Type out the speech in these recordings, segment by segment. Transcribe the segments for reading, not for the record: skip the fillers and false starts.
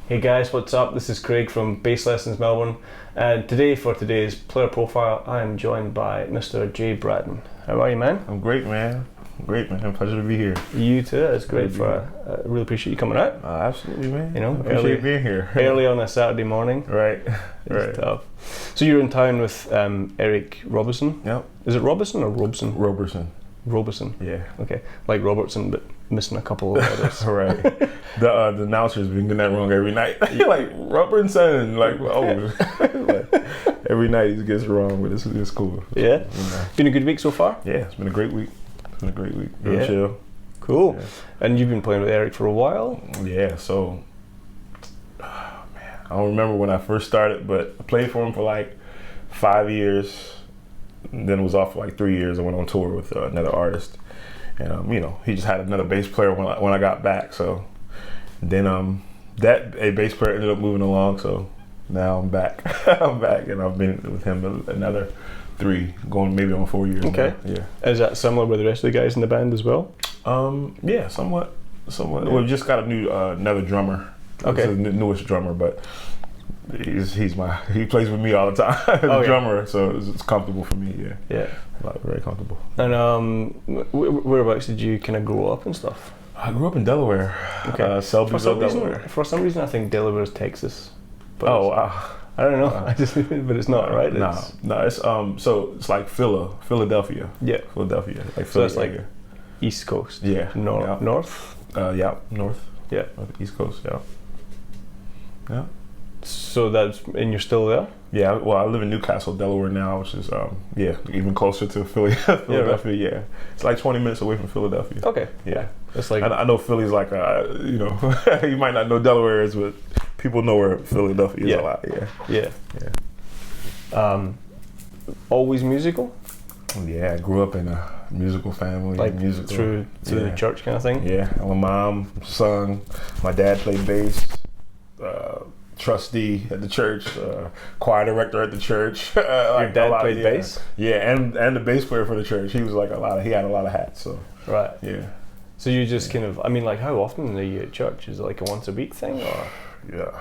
Hey guys, what's up? This is Craig from Bass Lessons Melbourne, and today for today's player profile I am joined by Mr. Jay Bratten. How are you, man? I'm great, man. Great, man. Pleasure to be here. You too. It's great. I really appreciate you coming out. Absolutely, man. You know, appreciate being here. Early on a Saturday morning. Right. It's tough. So you're in town with Eric Roberson. Yep. Is it Roberson or Roberson? Roberson. Yeah. Okay. Like Robertson, but missing a couple of letters. Right. The announcer's been getting that wrong every night. Like Roberson, like like, every night he gets wrong, but it's cool. Yeah. Been a good week so far? Yeah, it's been a great week. Real chill. Cool. Yeah. And you've been playing with Eric for a while? Yeah. So, I don't remember when I first started, but I played for him for like 5 years. Then was off for like 3 years. I went on tour with another artist, and he just had another bass player when I got back. So then that bass player ended up moving along. So now I'm back. I'm back, and I've been with him another 3, going maybe on 4 years. Okay. Now. Yeah. Is that similar with the rest of the guys in the band as well? Yeah, somewhat. Yeah. We've just got a new another drummer. Okay. It's the newest drummer, but he plays with me all the time as a drummer, so it's comfortable for me. Yeah, very comfortable. And whereabouts did you kind of grow up and stuff? I grew up in Delaware. Okay. Selbyville, Delaware. For some reason I think Delaware is Texas. But I don't know. But it's not, right? No. It's so it's like Philadelphia. Yeah, Philadelphia. Like so it's like East Coast. Yeah. North. North. Yeah. East Coast. Yeah. Yeah. So and you're still there? Yeah, well, I live in Newcastle, Delaware now, which is even closer to Philadelphia. Yeah, it's like 20 minutes away from Philadelphia. Okay. Yeah, it's like I know Philly's like you might not know Delaware is, but people know where Philadelphia is a lot. Yeah. Always musical? Yeah, I grew up in a musical family, like musical through the church kind of thing. Yeah, my mom sung. My dad played bass. Trustee at the church, choir director at the church. Your dad played bass? Yeah, and the bass player for the church. He was like he had a lot of hats. So right. Yeah. So you just kind of, how often are you at church? Is it like a once a week thing or? Yeah,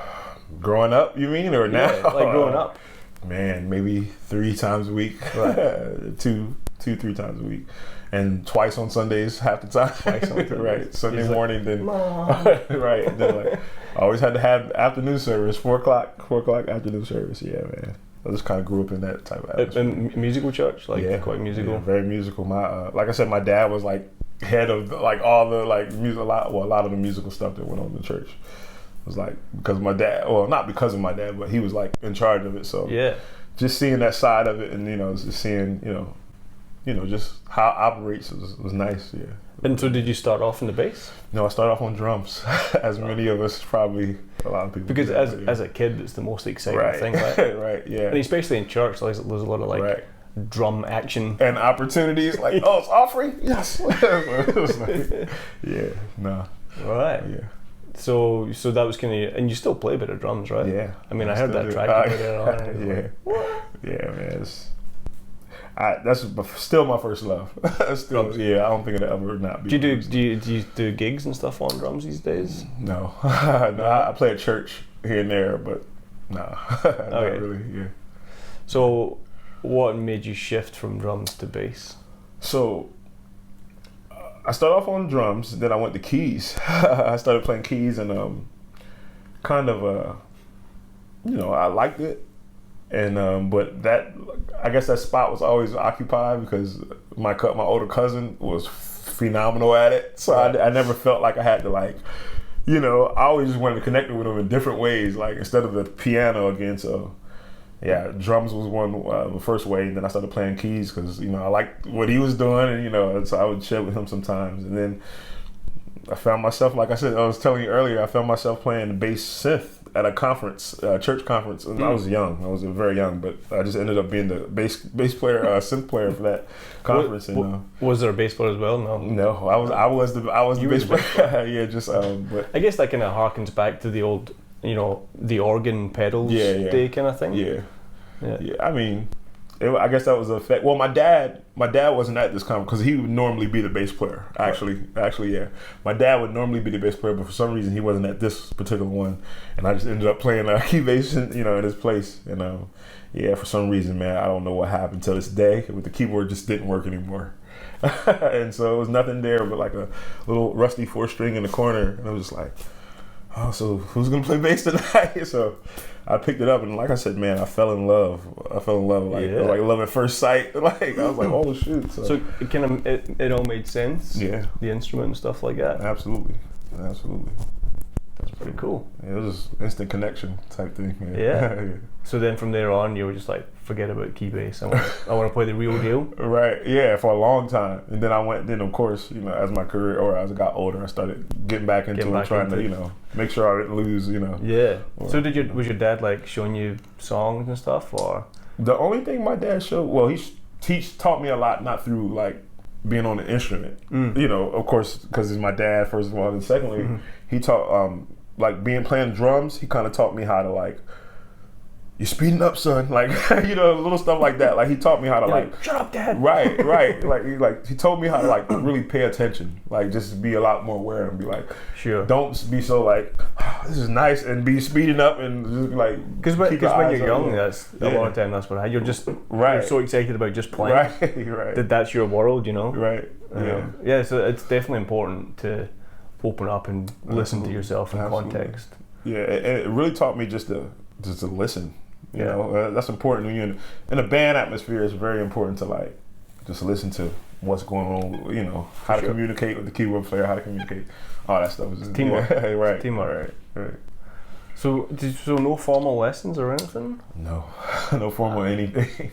Growing up, you mean, or now? Yeah, like growing up. Man, maybe 3 times a week. Right. 3 times a week. And twice on Sundays, half the time. Twice on Sundays. Right. Sunday He's morning, like, then. Mom. Right. Then like, I always had to have afternoon service, 4 o'clock afternoon service. Yeah, man. I just kind of grew up in that type of atmosphere. Musical church, like quite musical. Yeah, very musical. My like I said, my dad was like head of like all the like music, a lot of the musical stuff that went on in the church. It was like because of my dad, well, not because of my dad, but he was like in charge of it. So yeah, just seeing that side of it, and just seeing just how it operates was nice. Yeah. And so did you start off in the bass? No, I started off on drums, as many of us probably, a lot of people. Because as a kid, it's the most exciting thing, right? Right, yeah. And especially in church, there's a lot of like drum action. And opportunities, like, oh, it's offering? Yes. It was like, yeah, no. Right. Yeah. So that was kind of, and you still play a bit of drums, right? Yeah. I mean, I heard that track. Yeah. Yeah, man. That's still my first love. Still, yeah, I don't think it'll ever not be. Do you do gigs and stuff on drums these days? No, no. I play at church here and there, but no, not really. Yeah. So, what made you shift from drums to bass? So, I started off on drums, then I went to keys. I started playing keys, and kind of I liked it. And but that, I guess that spot was always occupied because my older cousin was phenomenal at it. So I never felt like I had to I always just wanted to connect with him in different ways, like instead of the piano again. So yeah, drums was the first way, and then I started playing keys because I liked what he was doing, and so I would chill with him sometimes. And then I found myself, like I said, I was telling you earlier, I found myself playing bass synth at a conference, church conference, and I was young. I was very young, but I just ended up being the bass player, synth player for that conference. Was there a bass player as well? No, I was the bass player. Yeah, just but I guess that kind of harkens back to the old, the organ pedals day kind of thing. Yeah. I mean, I guess that was a fact. Well, my dad wasn't at this conference because he would normally be the bass player. Actually, yeah. My dad would normally be the bass player, but for some reason he wasn't at this particular one, and I just ended up playing key bass, in his place. And for some reason, man, I don't know what happened till this day. With the keyboard just didn't work anymore, and so it was nothing there but like a little rusty 4-string in the corner, and I was just like, oh, so who's gonna play bass tonight? So I picked it up, and like I said, man, I fell in love. It was like love at first sight. Like I was like, oh shoot. So it kind of it all made sense. Yeah. The instrument and stuff like that. Absolutely. That's pretty cool. Yeah, it was instant connection type thing. Yeah. So then from there on, you were just like, forget about key bass. I want to play the real deal. Right. Yeah, for a long time, and then I went. Then of course, as my career or as I got older, I started getting back into it, trying to make sure I didn't lose. Yeah. So was your dad like showing you songs and stuff, or? The only thing my dad showed, well, he taught me a lot, not through like being on the instrument. Of course, because he's my dad first of all, and secondly, he taught playing drums. He kind of taught me how to you're speeding up, son. Like, little stuff like that. Like, he taught me how to shut up, Dad. Right. He told me how to really pay attention. Like, just be a lot more aware and be like, sure. Don't be so this is nice, and be speeding up and just like. Because when you're young, that's a lot of time. That's what you're just you're so excited about just playing. Right. That's your world, Right. Yeah. Yeah. So it's definitely important to open up and listen to yourself in context. Yeah, and it really taught me just to listen. That's important when you're in a band atmosphere. It's very important to just listen to what's going on. How to communicate with the keyboard player, how to communicate, all that stuff. Is teamwork. Right. Teamwork. Right. So no formal lessons or anything? No, no formal anything.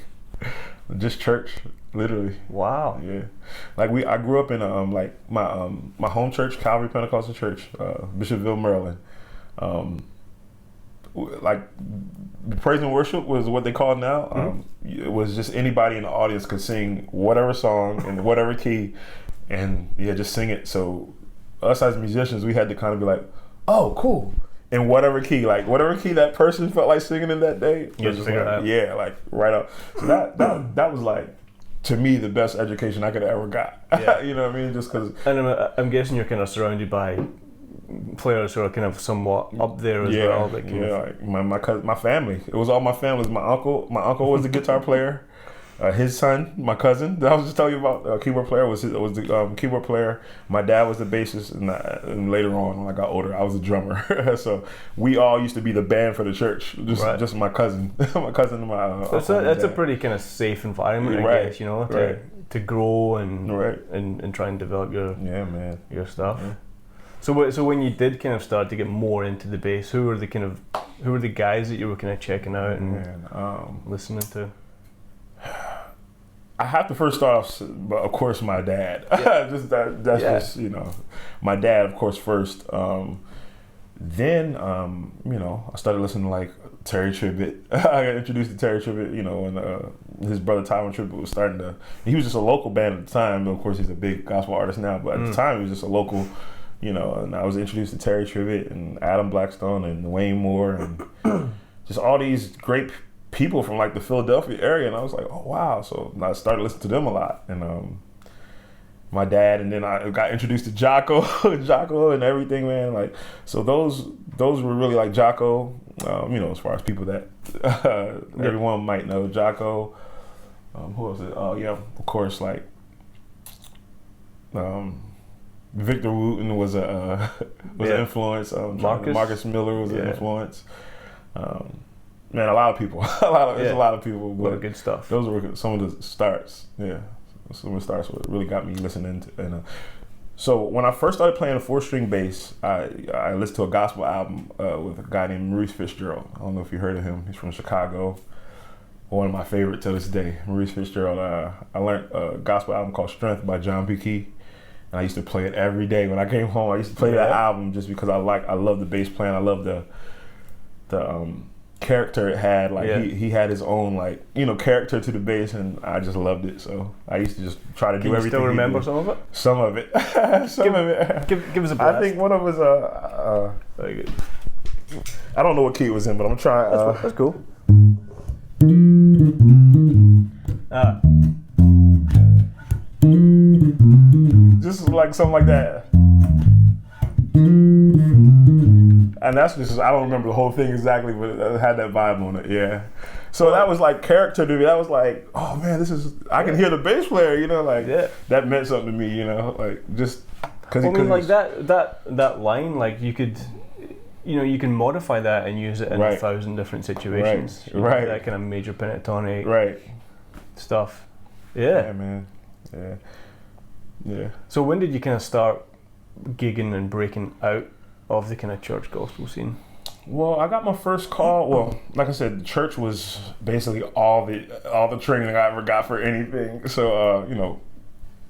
Just church, literally. Wow. Yeah. I grew up in my home church, Calvary Pentecostal Church, Bishopville, Maryland. The praise and worship was what they call it now. It was just anybody in the audience could sing whatever song in whatever key, and just sing it. So us as musicians, we had to kind of be like, oh, cool, in whatever key that person felt like singing in that day. Just right up. So that was to me the best education I could have ever got. Yeah. You know what I mean? Just because. And I'm guessing you're kind of surrounded by players who are kind of somewhat up there as well. That like my cousin, my family. It was all my family. It was my uncle. My uncle was the guitar player. His son, my cousin, that I was just telling you about, keyboard player was the keyboard player. My dad was the bassist, and later on, when I got older, I was a drummer. So we all used to be the band for the church. Just my cousin, and my. So that's a pretty kind of safe environment, I guess. To grow and try and develop your stuff. Yeah. So when you did kind of start to get more into the bass, who were the guys that you were kind of checking out and listening to? I have to first start off, but of course my dad. Just my dad, of course, first. Then I started listening to like Tye Tribbett. I got introduced to Tye Tribbett, and his brother Tye Tribbett was starting to. He was just a local band at the time. Of course, he's a big gospel artist now, but at the time he was just a local. And I was introduced to Tye Tribbett and Adam Blackstone and Wayne Moore and just all these great people from like the Philadelphia area, and I was like, oh wow. So I started listening to them a lot, and my dad, and then I got introduced to Jocko and everything, man. Like, so those were really like Jocko, as far as people that everyone might know. Jocko, who was it? Oh yeah, of course, like Victor Wooten was an influence. Marcus Miller was an influence. Man, a lot of people. There's a lot of people. A lot of good stuff. Those were some of the starts. Yeah, some of the starts really got me listening to. And so when I first started playing a 4-string bass, I listened to a gospel album with a guy named Maurice Fitzgerald. I don't know if you heard of him. He's from Chicago. One of my favorites to this day, Maurice Fitzgerald. I learned a gospel album called Strength by John P. Key. And I used to play it every day when I came home. I used to play that album just because I love the bass playing. I love the character it had. Like he had his own character to the bass, and I just loved it. So I used to just try to do everything. Can you still remember some of it? Some of it. Give us a blast. I think one of us. Very good. I don't know what key it was in, but I'm trying. That's cool. Just like something like that. And that's just, I don't remember the whole thing exactly, but it had that vibe on it, yeah. So that was like character to me. That was like, oh man, I can hear the bass player, that meant something to me, like just because that line, like you could, you can modify that and use it in 1,000 different situations. Right. That kind of major pentatonic stuff. Yeah. Yeah, man. Yeah. Yeah. So when did you kind of start gigging and breaking out of the kind of church gospel scene? Well, I got my first call. Well, like I said, church was basically all the training I ever got for anything. So,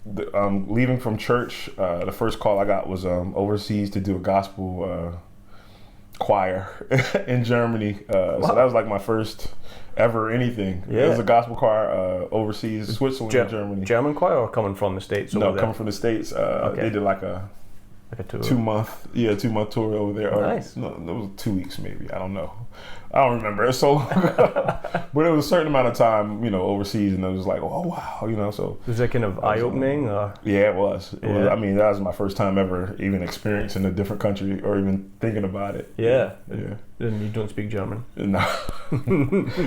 leaving from church, the first call I got was overseas to do a gospel choir in Germany. So that was like my first ever anything. Yeah. It was a gospel choir overseas, Switzerland and Germany. German choir or coming from the States? No, coming from the States. They did like a tour. 2-month tour over there. Nice. No, it was 2 weeks maybe. I don't know. I don't remember. It's so long ago. But it was a certain amount of time, overseas, and it was like, oh wow, so. Was that kind of eye-opening? Yeah, it was. I mean, that was my first time ever even experiencing a different country or even thinking about it. Yeah. And you don't speak German? No.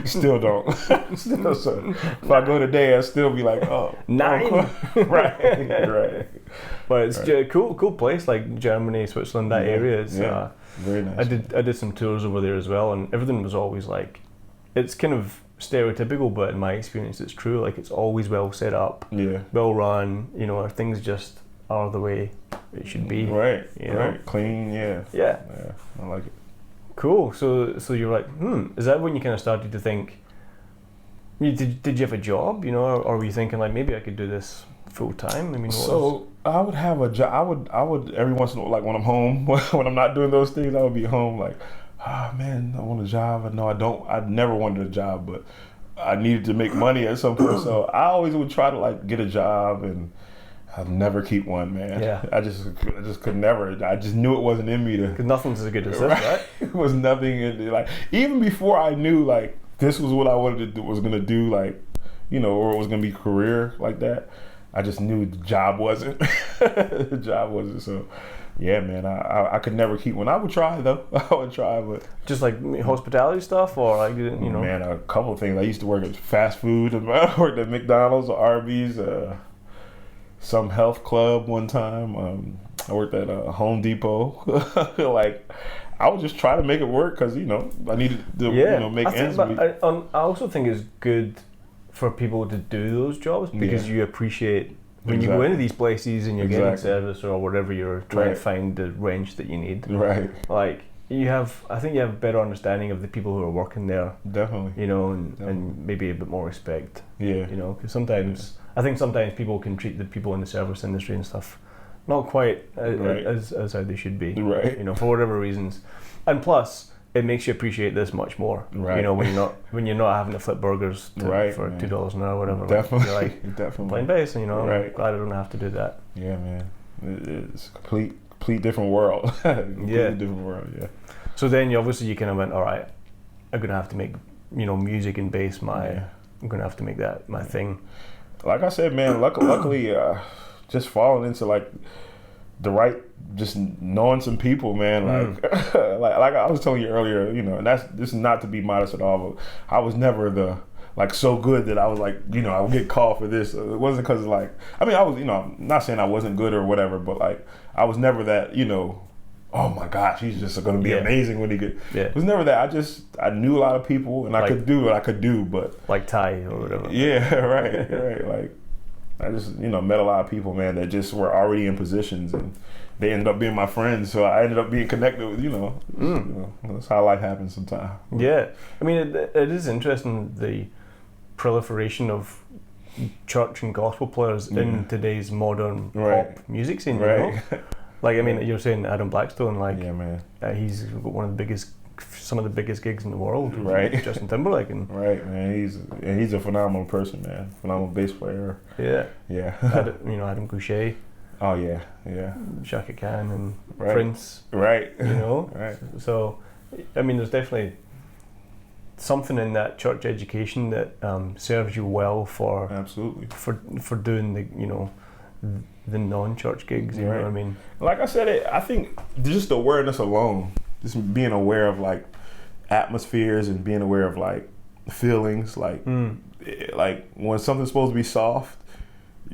Still don't. So if I go today, I'll still be like, oh. Nine. Right. But it's a cool place, like Germany, Switzerland, that area. It's, very nice. I did some tours over there as well, and everything was always like, it's kind of stereotypical, but in my experience it's true. Like, it's always well set up, well run, things just are the way it should be. Right. Clean, yeah, I like it. Cool. So you're like, is that when you kind of started to think, did you have a job, or were you thinking like, maybe I could do this full time? I mean, I would have a job. I would every once in a while, like when I'm home, when I'm not doing those things, I would be home like, man, I want a job. No, I don't. I never wanted a job, but I needed to make money at some point. So I always would try to like get a job, and I'd never keep one, man. Yeah. I just could never. I just knew it wasn't in me to. Because nothing's as good as this, right? It was nothing in like, even before I knew like this was what I wanted to do, was gonna do, like, or it was gonna be a career like that. I just knew the job wasn't. The job wasn't. So Yeah, man, I could never keep one. I would try though. I would try, but just like hospitality stuff, or like Man, a couple of things. I used to work at fast food. I worked at McDonald's or Arby's, some health club one time. I worked at Home Depot. Like, I would just try to make it work because I needed to make ends meet. I also think it's good for people to do those jobs because you appreciate. When you go into these places and you're getting service or whatever, you're trying to find the wrench that you need. Right. Like I think you have a better understanding of the people who are working there. Definitely. And maybe a bit more respect. Yeah. Because sometimes I think sometimes people can treat the people in the service industry and stuff not quite as how they should be. Right. For whatever reasons, and plus. It makes you appreciate this much more, right? When you're not having to flip burgers for $2 an hour, whatever. Definitely, you're like, definitely playing bass, and right. I'm glad I don't have to do that. Yeah, man, it's a complete different world. Different world. Yeah. So then, you kind of went, all right, I'm gonna have to make music and bass I'm gonna have to make that my thing. Like I said, man, luckily, just falling into like the right, just knowing some people, man. Like I was telling you earlier, and this is not to be modest at all, but I was never the so good that I was like, I would get called for this. It wasn't because I was, I'm not saying I wasn't good or whatever, but like I was never that, oh my gosh, he's just going to be amazing when he could. Yeah. It was never that. I knew a lot of people and I could do what I could do, but like Tye or whatever. Yeah, right. Like I just, met a lot of people, man, that just were already in positions and they ended up being my friends. So I ended up being connected with, that's how life happens sometimes. Yeah. I mean, it is interesting, the proliferation of church and gospel players in today's modern pop music scene. Right. Like, I mean, you're saying Adam Blackstone, like, yeah, man. He's got some of the biggest gigs in the world, right? Justin Timberlake, and right, man. He's a phenomenal person, man. Phenomenal bass player. Yeah. Adam Goucher. Oh yeah. Shaka Khan and Prince. Right. Right. So, I mean, there's definitely something in that church education that serves you well for absolutely for doing the non-church gigs. You know what I mean? Like I said, I think just the awareness alone. Just being aware of like atmospheres and being aware of like feelings, like when something's supposed to be soft,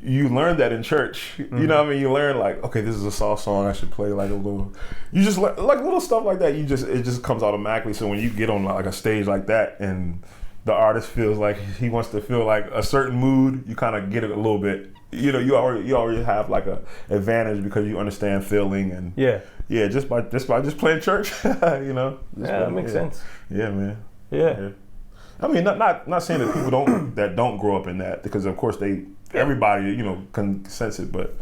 you learn that in church. You know what I mean? You learn like, okay, this is a soft song, I should play like a little. You just like little stuff like that. It just comes automatically. So when you get on like a stage like that and the artist feels like he wants to feel like a certain mood, you kind of get it a little bit. You already have like a advantage because you understand feeling and just by playing church, that makes sense. Yeah, man. Yeah. I mean, not saying that people don't grow up in that, because of course everybody can sense it, but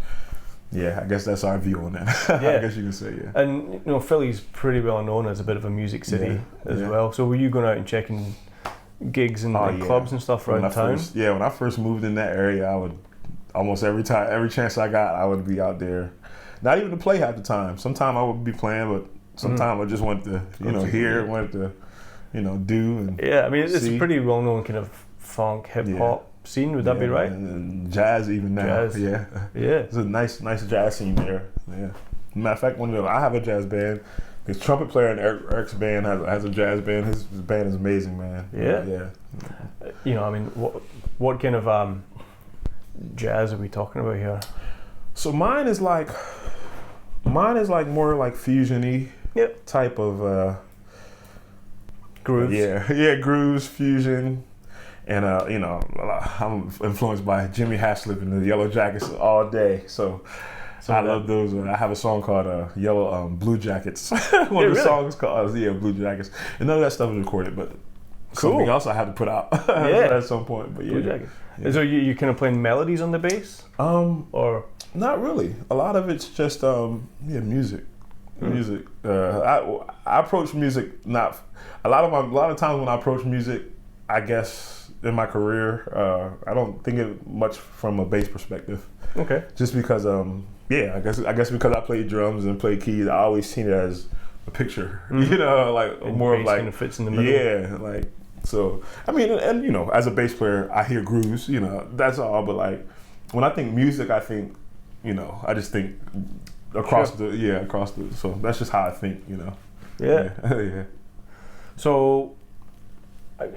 yeah, I guess that's our view on that. Yeah. I guess you can say And Philly's pretty well known as a bit of a music city as well. So were you going out and checking gigs and clubs and stuff around town? When I first moved in that area, I would almost every chance I got, I would be out there. Not even to play half the time. Sometimes I would be playing, but sometimes I just wanted to, hear, wanted to, do. And I mean, it's a pretty well-known kind of funk, hip-hop scene. Would that be right? And jazz even now. Jazz. Yeah. It's a nice jazz scene there. Yeah. Matter of fact, I have a jazz band. His trumpet player in Eric's band has a jazz band. His band is amazing, man. Yeah. I mean, what kind of jazz are we talking about here? So mine is like more like fusion-y type of grooves. Yeah, grooves, fusion, and I'm influenced by Jimmy Haslip and the Yellow Jackets all day. So I love those. I have a song called Blue Jackets. One of the songs called Blue Jackets. And none of that stuff is recorded, but something else I have to put out at some point. But Blue Jackets. Yeah. So you kind of playing melodies on the bass? Or not really. A lot of it's just music. Music. I approach music not a lot of times when I approach music, I guess in my career, I don't think it much from a bass perspective. Okay. Just because I guess because I play drums and play keys, I always seen it as a picture. Like and more of like kind of fits in the middle. Yeah, like so. I mean, and as a bass player, I hear grooves. That's all. But like when I think music, I think I just think across the. So that's just how I think, you know. Yeah. Yeah. So,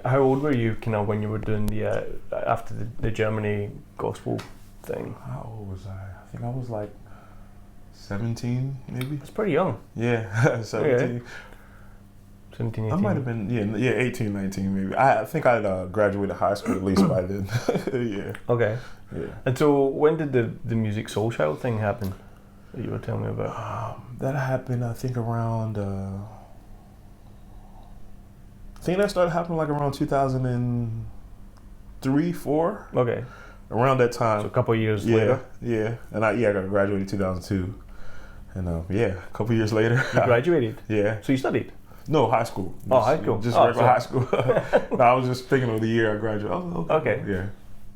how old were you, kind of, when you were doing the after the Germany gospel thing? How old was I? I think I was like 17, maybe. It's pretty young. Yeah, 17. Yeah. 17, 18. I might have been, 18, 19 maybe. I think I'd graduated high school at least by then. Yeah. Okay. Yeah. And so when did the Musiq Soulchild thing happen that you were telling me about? That happened, I think, around, I think that started happening like around 2003, 4. Okay. Around that time. So a couple of years later? Yeah. And I got graduated in 2002. And a couple years later. You graduated? Yeah. So you studied? No, high school. High school. Just regular high school. No, I was just thinking of the year I graduated. Oh, okay. Yeah.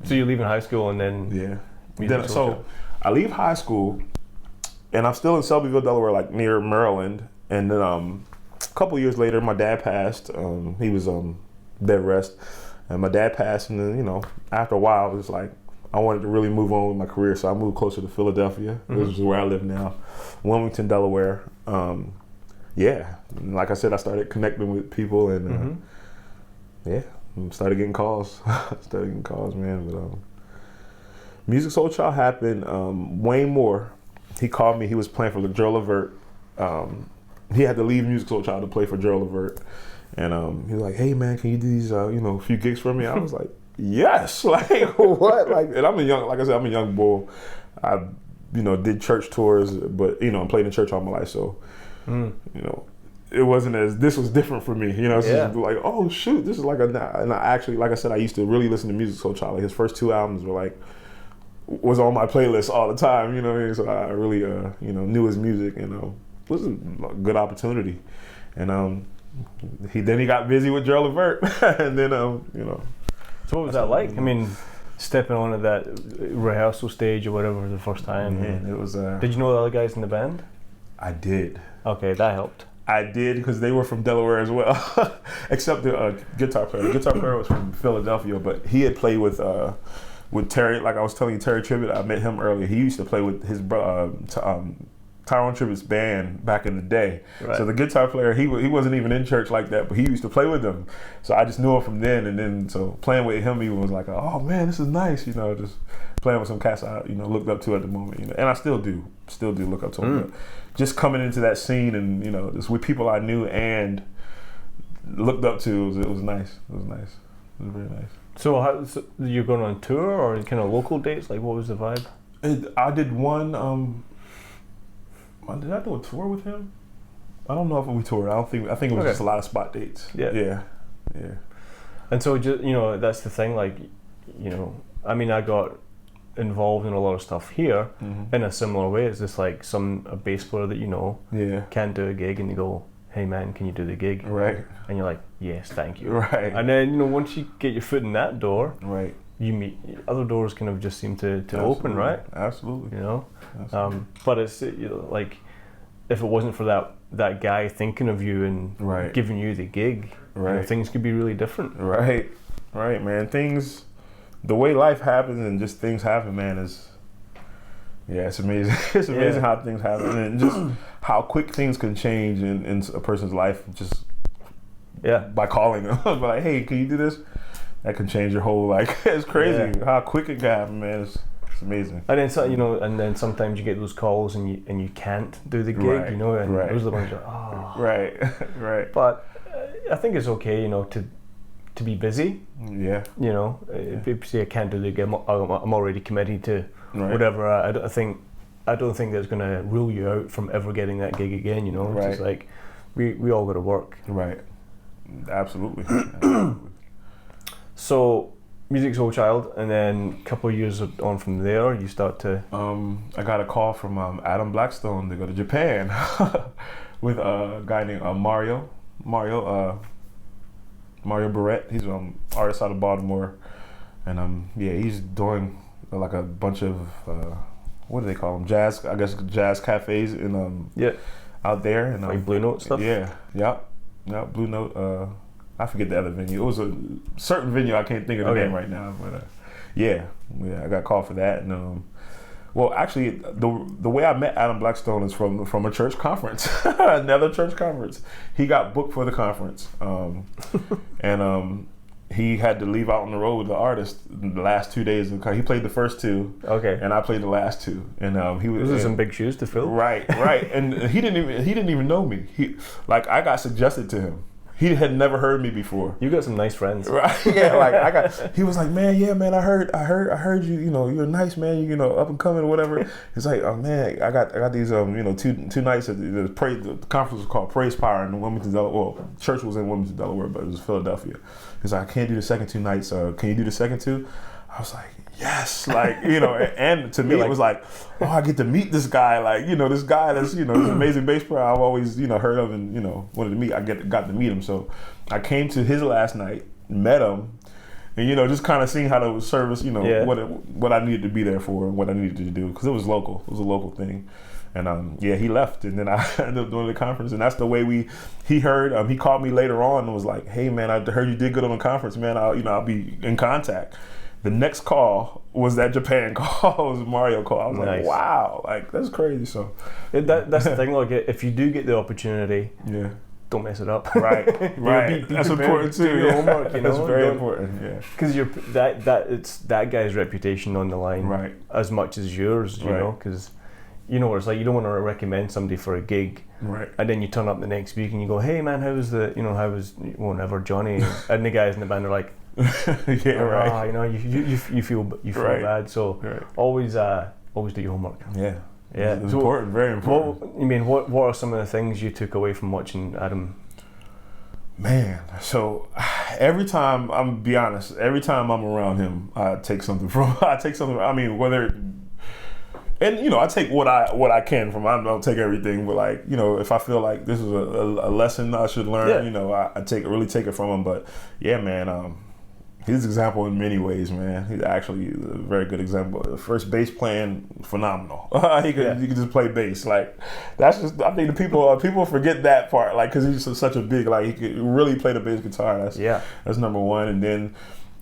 So you're leaving high school and then... Yeah. So I leave high school and I'm still in Selbyville, Delaware, like near Maryland. And then a couple years later, my dad passed. He was bed rest. And my dad passed, and then, you know, after a while, it was like, I wanted to really move on with my career, so I moved closer to Philadelphia, which is where I live now, Wilmington, Delaware. Like I said, I started connecting with people, and started getting calls. Man. But Musiq Soulchild happened. Wayne Moore, he called me. He was playing for the Gerald Levert. He had to leave Musiq Soulchild to play for Gerald Levert. And he was like, "Hey man, can you do these, a few gigs for me?" I was like, "Yes!" Like what? Like, and I'm a young bull. I, did church tours, but I played in church all my life, so it wasn't this was different for me. It's just like, oh shoot, this is like and I actually, like I said, I used to really listen to Musiq Soulchild. Like his first 2 albums was on my playlist all the time. So I really knew his music, and it was a good opportunity, and he got busy with Gerald Levert, and then So what was that like? I mean, stepping onto that rehearsal stage or whatever the first time. Man, it was. Did you know the other guys in the band? I did. Okay, that helped. I did, because they were from Delaware as well, except the guitar player. The guitar player was from Philadelphia, but he had played with Terry. Like I was telling you, Tye Tribbett. I met him earlier. He used to play with his brother. Tye Tribbett's band back in the day. Right. So the guitar player, he wasn't even in church like that, but he used to play with them. So I just knew him from then, and then so playing with him, he was like, oh man, this is nice, just playing with some cats I looked up to at the moment, and I still do look up to him. But just coming into that scene and just with people I knew and looked up to, it was nice. It was very nice. So you're going on tour or kind of local dates? Like what was the vibe? I did one. Did I do a tour with him? I don't know if we toured. I think it was just a lot of spot dates. Yeah. And so just that's the thing. Like, I mean, I got involved in a lot of stuff here in a similar way. It's just like a bass player that can't do a gig, and you go, "Hey man, can you do the gig?" Right. And you're like, "Yes, thank you." Right. And then once you get your foot in that door, right, you meet other doors. Kind of just seem to open, right? Absolutely. Absolutely. But it's like, if it wasn't for that guy thinking of you and giving you the gig, things could be really different. Right, man. The way life happens and just things happen, man, it's amazing. It's amazing how things happen, and just how quick things can change in a person's life just by calling them. But like, hey, can you do this? That can change your whole life. It's crazy how quick it can happen, man. It's amazing. And then and then sometimes you get those calls and you can't do the gig, and those are the ones you're like, oh. Right. But I think it's okay, to be busy. Yeah. If people say I can't do the gig, I'm already committed to whatever. I don't think that's going to rule you out from ever getting that gig again. It's just like we all got to work. Right. Absolutely. So, Musiq Soulchild, and then a couple of years on from there, you start to... I got a call from Adam Blackstone to go to Japan with a guy named Mario Barrett. He's an artist out of Baltimore, and he's doing like a bunch of what do they call them? Jazz cafes in out there, and like Blue Note stuff. Yeah, Blue Note. I forget the other venue. It was a certain venue. I can't think of the name right now, but I got called for that, and Well, actually, the way I met Adam Blackstone is from a church conference, another church conference. He got booked for the conference, and he had to leave out on the road with the artist the last 2 days of the He played the first two, and I played the last two, and he was. Those are some big shoes to fill. Right, and he didn't even know me. I got suggested to him. He had never heard me before. You got some nice friends, right? Yeah, he was like, man, I heard you. You know, you're a nice man. You know, up and coming or whatever. He's like, oh man, I got these two nights at the conference was called Praise Power in Wilmington, Delaware. Well, church was in Wilmington, Delaware, but it was Philadelphia. He's like, I can't do the second two nights. Can you do the second two? I was like, yes, and to me it was like, oh, I get to meet this guy, this guy that's, this amazing bass player I've always, heard of and, wanted to meet. I got to meet him. So I came to his last night, met him, and, just kind of seeing how the service, what I needed to be there for and what I needed to do, because it was local. It was a local thing. And he left, and then I ended up doing the conference, and that's the way he heard. He called me later on and was like, hey man, I heard you did good on the conference, man. I'll be in contact. The next call was that Japan call. It was a Mario call. I was like, wow, that's crazy. So that's the thing. If you do get the opportunity, don't mess it up. Right. Be that's important too. Do your homework. That's very important. Yeah, because it's that guy's reputation on the line, right, as much as yours. You know, because it's like you don't want to recommend somebody for a gig, right? And then you turn up the next week and you go, hey man, how was whatever Johnny? And the guys in the band are like, right. You feel bad. So always do your homework. Yeah. It's important, very important. What are some of the things you took away from watching Adam? Man, so every time I'm around him, I take something from. I mean, whether. And I take what I can from. I don't take everything, but if I feel like this is a lesson I should learn, I really take it from him. But yeah, man, his example in many ways, man. He's actually a very good example. The first bass playing, phenomenal. He could just play bass. That's just. I think the people forget that part, because he's such a big. He could really play the bass guitar. That's number one. And then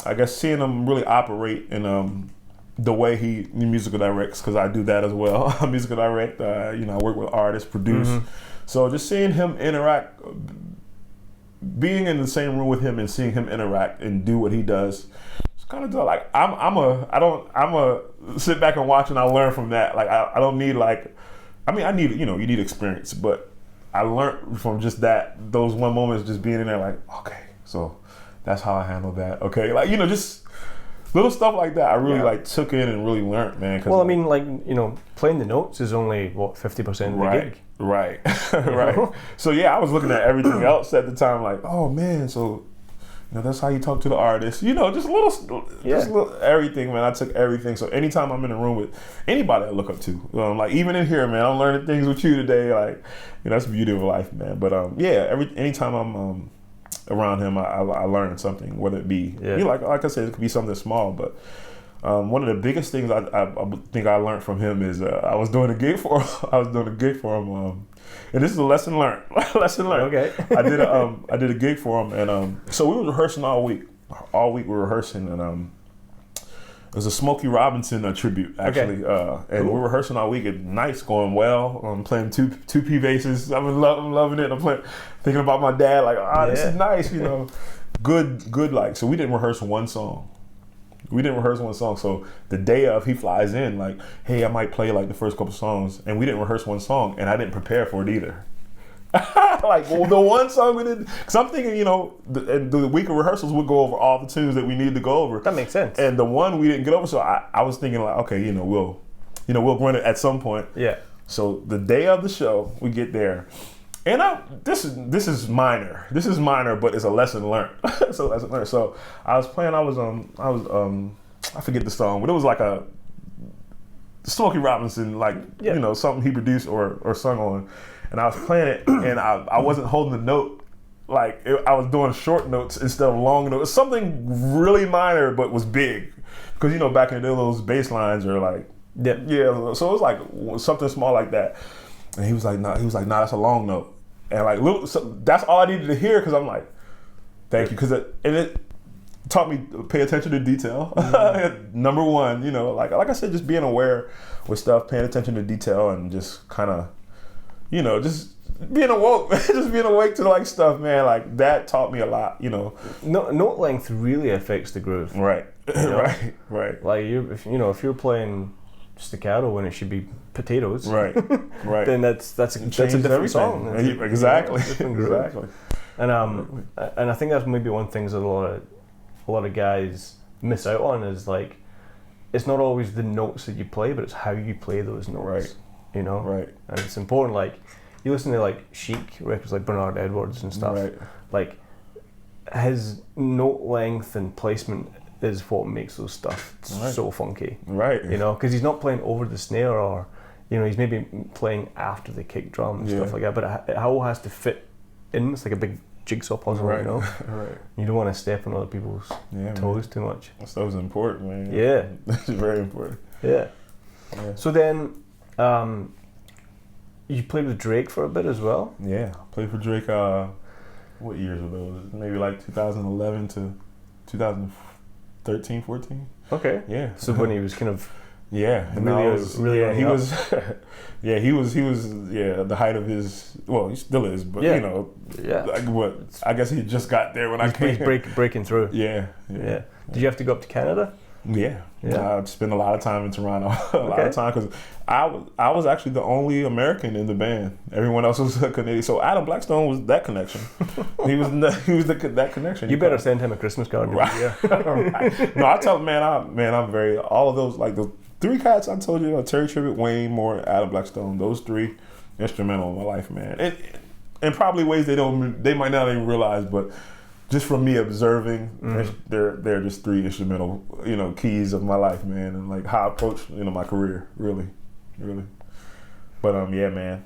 I guess seeing him really operate in the way he musical directs, because I do that as well. I musical direct. I work with artists, produce. Mm-hmm. So just seeing him interact, being in the same room with him and seeing him interact and do what he does, it's kind of dull. I'm a sit back and watch and I learn from that. I don't need I need you need experience, but I learned from just those one moments, just being in there okay, so that's how I handle that. Okay, just little stuff like that. I really took in and really learned, man. Playing the notes is only 50% of the gig. Right. So I was looking at everything else at the time, oh man, so that's how you talk to the artist. Just little everything, man. I took everything. So anytime I'm in a room with anybody I look up to, even in here, man, I'm learning things with you today. That's the beauty of life, man. But anytime I'm around him, I learned something, whether it be like I said, it could be something small, but one of the biggest things I think I learned from him is I was doing a gig for him, and this is a lesson learned. Okay. I did a gig for him, and so we were rehearsing all week. All week we were rehearsing, and it was a Smokey Robinson tribute, actually. And we're rehearsing all week. Night's going well. I'm playing two P basses. I'm loving it. I'm thinking about my dad. This is nice, Good. So we didn't rehearse one song. So the day of, he flies in hey, I might play the first couple songs, and we didn't rehearse one song, and I didn't prepare for it either. The one song we did, because I'm thinking, the week of rehearsals we'll go over all the tunes that we need to go over. That makes sense. And the one we didn't get over, so I was thinking okay, we'll run it at some point. Yeah. So the day of the show, we get there, and this is minor. This is minor, but it's a lesson learned. So I was playing. I forget the song, but it was a Smokey Robinson, something he produced or sung on. And I was playing it, and I wasn't holding the note. I was doing short notes instead of long notes. Something really minor, but was big. Because, back in the day, those bass lines are So it was something small like that. And he was like, nah, that's a long note. And so that's all I needed to hear, because I'm like, thank you. taught me to pay attention to detail. Number one, you know, like I said, just being aware with stuff, paying attention to detail, and just kind of, you know, just being awoke, just being awake to like stuff, man. Like that taught me a lot, you know. Note length really affects the groove. Right. You know? Right. Like if you're playing staccato when it should be potatoes, right, then that's a different song. Exactly. Exactly. And I think that's maybe one thing that a lot of guys miss out on is like, it's not always the notes that you play, but it's how you play those notes. Right. You know? Right. And it's important, like, you listen to like Chic records like Bernard Edwards and stuff, right. Like his note length and placement is what makes those stuff so funky. Right. You know, because he's not playing over the snare, or, you know, he's maybe playing after the kick drum and stuff like that, but it all has to fit in. It's like a big jigsaw puzzle, you know? Right. You don't want to step on other people's toes too much. That stuff's important, man. Yeah. That's very important. Yeah. So then, you played with Drake for a bit as well? Yeah. Played for Drake, what years were those? Maybe like 2011 to 2013, 14? Okay. Yeah. So when he was kind of... Yeah, he was the height of his. Well, he still is, but you know, like what? I guess he just got there when I came. He's breaking through. Yeah. Did you have to go up to Canada? Yeah. I spent a lot of time in Toronto. A lot of time because I was actually the only American in the band. Everyone else was Canadian. So Adam Blackstone was that connection. he was that connection. You better send him a Christmas card. Right. Right. No, I tell him, I'm very, all of those, like the 3 cats I told you, Tye Tribbett, Wayne Moore, Adam Blackstone, those 3 instrumental in my life, man. In probably ways they might not even realize, but just from me observing, they're just 3 instrumental, you know, keys of my life, man, and like how I approach, you know, my career, really. But yeah, man.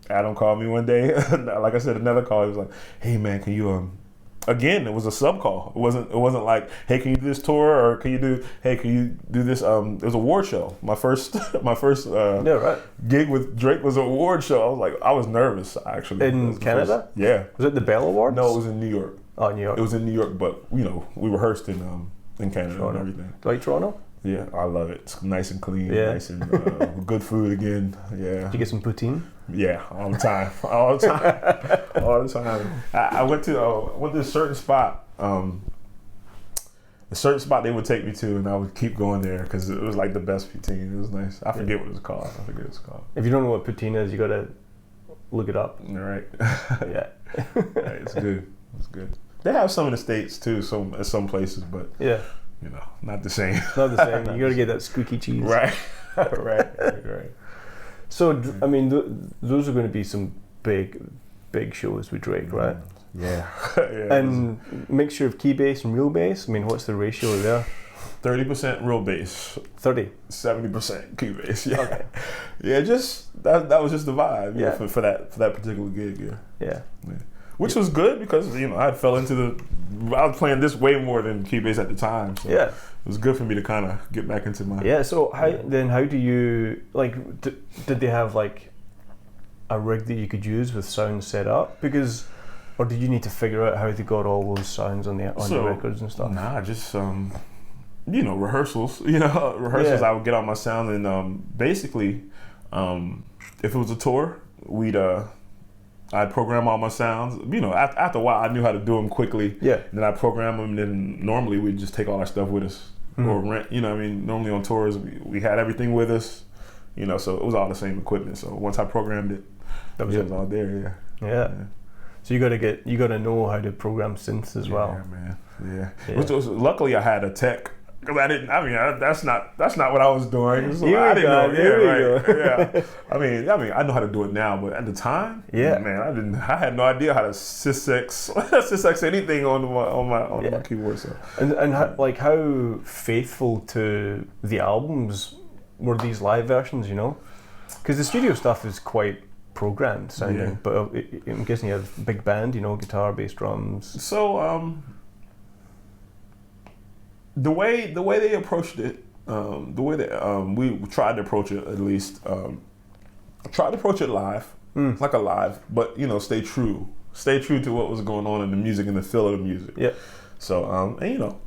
Adam called me one day. Like I said, another call. He was like, "Hey, man, can you Again, it was a sub call. It wasn't like, "Hey, can you do this tour?" or can you do this? It was a award show. My first gig with Drake was an award show. I was nervous actually. In Canada? Yeah. Was it the Bell Awards? No, it was in New York. Oh, New York. It was in New York, but you know, we rehearsed in Canada Toronto. and everything. Do you like Toronto? Yeah, I love it. It's nice and clean, nice and good food again. Yeah. Did you get some poutine? Yeah, all the time. I went to a certain spot. A certain spot they would take me to, and I would keep going there because it was like the best poutine. It was nice. I forget what it's called. If you don't know what poutine is, you gotta look it up. All right. Yeah. It's good. It's good. They have some in the States too, at some places, but yeah. You know, not the same. Not the same. You gotta get that squeaky cheese. Right. Right. So, I mean, those are going to be some big shows with Drake, right? Yeah. And mixture of key bass and real bass. I mean, what's the ratio there? 30% real bass. 70% key bass. Yeah. Okay. Yeah. Just that was just the vibe. Yeah. For that particular gig. Yeah. Which was good because, you know, I fell into I was playing this way more than key bass at the time. So it was good for me to kind of get back into my... Yeah, so how do you, like, did they have, like, a rig that you could use with sounds set up? Because, or did you need to figure out how they got all those sounds on the records and stuff? Nah, just, you know, rehearsals. I would get on my sound and basically, if it was a tour, I'd program all my sounds. You know, after a while, I knew how to do them quickly. Yeah. And then I'd program them, and then normally we'd just take all our stuff with us or rent. You know what I mean? Normally on tours, we had everything with us, you know, so it was all the same equipment. So once I programmed it, it was all there, yeah. So you gotta know how to program synths as well. Yeah, man. Yeah. Which was, luckily I had a tech. Because that's not what I was doing. So I didn't know. Yeah. I mean, I know how to do it now, but at the time, man, I had no idea how to sysx anything on my keyboard. So. And how faithful to the albums were these live versions? You know, because the studio stuff is quite programmed sounding, but I'm guessing you have big band, you know, guitar, bass, drums. So. The way they approached it, the way that we tried to approach it, at least, tried to approach it live, like a live, but you know, stay true to what was going on in the music and the feel of the music. Yeah. So and you know,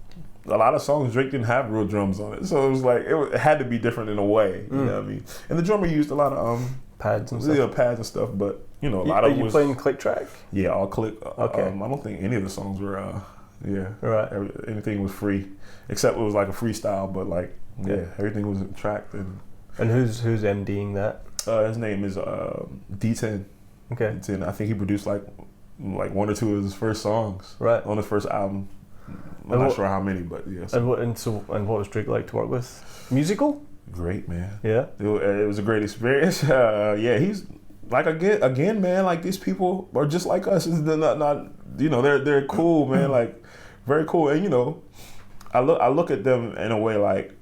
a lot of songs Drake didn't have real drums on it, so it was like it had to be different in a way. You know what I mean? And the drummer used a lot of pads and stuff. Yeah, pads and stuff. But a lot of it was playing click track. Yeah, all click. Okay. I don't think any of the songs were. Right. Anything was free, except it was like a freestyle. But like everything was tracked. And who's MDing that? His name is D10. Okay. D10. I think he produced like one or two of his first songs. Right. On his first album. I'm not sure how many, but yeah. So. And what was Drake like to work with? Musical? Great, man. Yeah. It was a great experience. He's like again, man. Like these people are just like us. They're not they're cool, man. Like very cool. And I look at them in a way like,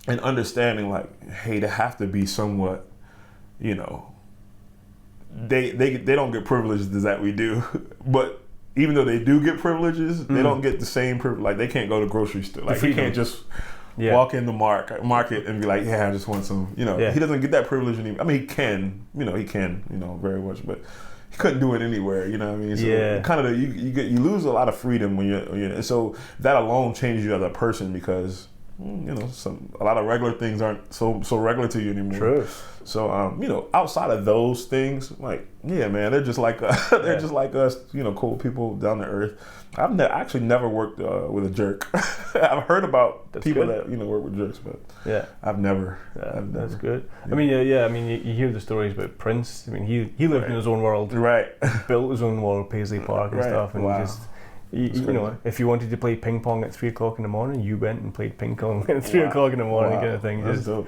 and understanding like, hey, they have to be somewhat, they don't get privileges that we do, but. Even though they do get privileges, they don't get the same privilege. Like they can't go to grocery store. Like he can't just walk in the market and be like, I just want some. He doesn't get that privilege anymore. I mean, he can, very much, but he couldn't do it anywhere. You know what I mean? So kind of you lose a lot of freedom when you're. So that alone changes you as a person because a lot of regular things aren't so regular to you anymore. True. So outside of those things, like man, they're just like they're just like us. Cool people down to earth. I've actually never worked with a jerk. I've heard about people that work with jerks, but I've never. That's good. I mean, I mean, you hear the stories about Prince. I mean, he lived in his own world. Right. Built his own world, Paisley Park and stuff, and just. If you wanted to play ping pong at 3 o'clock in the morning, you went and played ping pong at 3 o'clock in the morning, kind of thing. That's dope.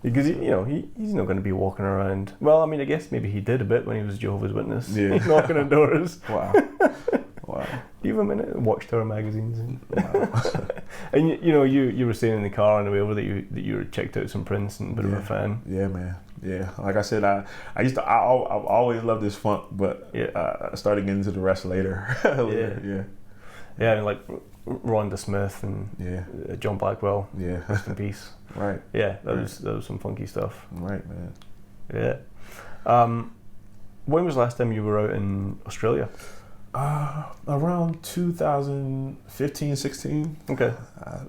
Because he's not going to be walking around. Well, I mean, I guess maybe he did a bit when he was Jehovah's Witness, knocking on doors. Wow. Give him a minute. Watchtower magazines. And you were saying in the car on the way over that you were checked out some Prince and a bit of a fan. Yeah, man. Yeah, like I said, I've always loved this funk, but I started getting into the rest later. Yeah, and like Rhonda Smith and John Blackwell. Yeah, rest in peace. Right. Yeah, that was some funky stuff. Right, man. Yeah. When was the last time you were out in Australia? Around 2015, 16. Okay.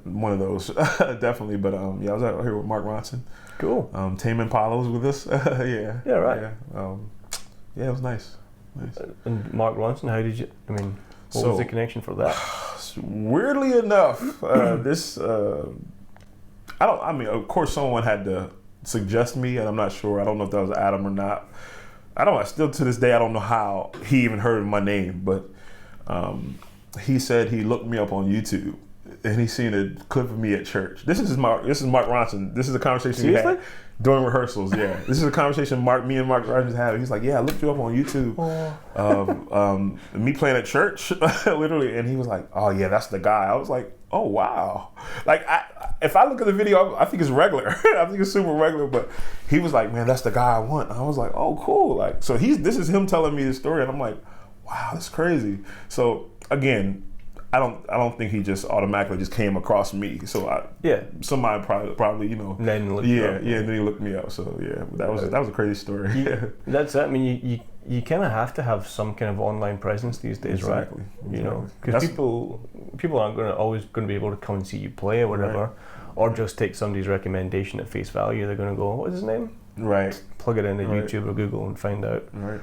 One of those, definitely. But I was out here with Mark Ronson. Cool. Tame Impala was with us. Yeah, right. Yeah, it was nice. And Mark Ronson, how did you? I mean, what was the connection for that? Weirdly enough, I mean, of course, someone had to suggest me, and I'm not sure. I don't know if that was Adam or not. Still to this day, I don't know how he even heard my name, but he said he looked me up on YouTube and he seen a clip of me at church. This is Mark Ronson. This is a conversation we had during rehearsals. Yeah, this is a conversation me and Mark Ronson had. He's like, I looked you up on YouTube. Me playing at church, literally, and he was like, oh yeah, that's the guy. I was like, oh wow. Like if I look at the video, I think it's regular. I think it's super regular, but he was like, man, that's the guy I want. I was like, oh cool. Like, so this is him telling me the story, and I'm like, wow, that's crazy. So again, I don't think he just automatically just came across me. So somebody probably and then he looked me up. So that was a crazy story. That's it. I mean, you kind of have to have some kind of online presence these days, right? Because people aren't always going to be able to come and see you play or whatever, or just take somebody's recommendation at face value. They're going to go, what's his name? Right. Plug it into YouTube or Google and find out. Right.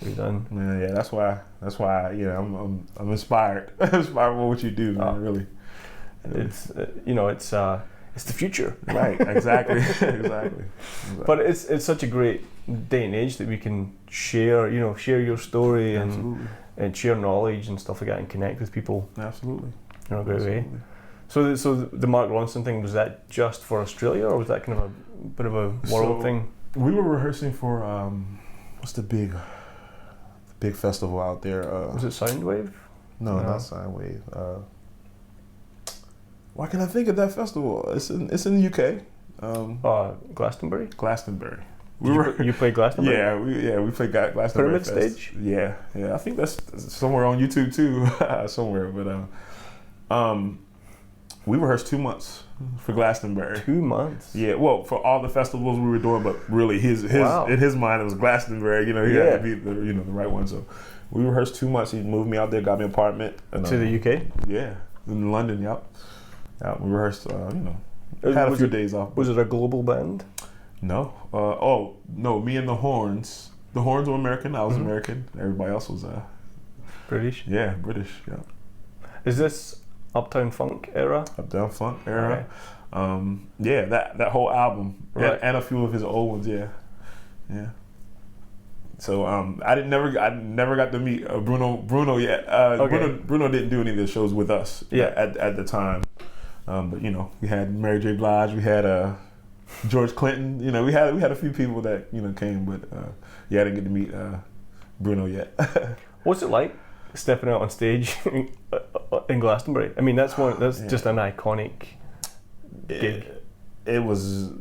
We're done. Yeah, that's why. I'm inspired. Inspired by what you do, man. Really. It's the future. Right. Exactly. Exactly. But it's such a great day and age that we can share your story and share knowledge and stuff like that and connect with people. Absolutely. In a great way. So the Mark Ronson thing, was that just for Australia, or was that kind of a bit of a world thing? We were rehearsing for what's the big festival out there? Was it Soundwave? No, not Soundwave. Why can I think of that festival? It's in the UK. Glastonbury. Glastonbury. You played Glastonbury? Yeah, we played Glastonbury. Pyramid Stage. Yeah. I think that's somewhere on YouTube too, somewhere. But we rehearsed 2 months for Glastonbury. 2 months. Yeah, well, for all the festivals we were doing, but really his in his mind it was Glastonbury. He had to be the right one. So we rehearsed 2 months. He moved me out there, got me an apartment. And, to the UK. Yeah, in London. Yep. We rehearsed, had a few days off. Was it a global band? No. No, me and the horns. The horns were American, I was American. Everybody else was British? Yeah, British, yeah. Is this Uptown Funk era? Uptown Funk era. Yeah, that whole album. Right. And a few of his old ones, yeah. Yeah. So I never got to meet Bruno yet. Bruno didn't do any of the shows with us at the time. But we had Mary J. Blige, we had George Clinton. We had a few people that came, but I didn't get to meet Bruno yet. What's it like stepping out on stage in Glastonbury? I mean, that's just an iconic gig. It was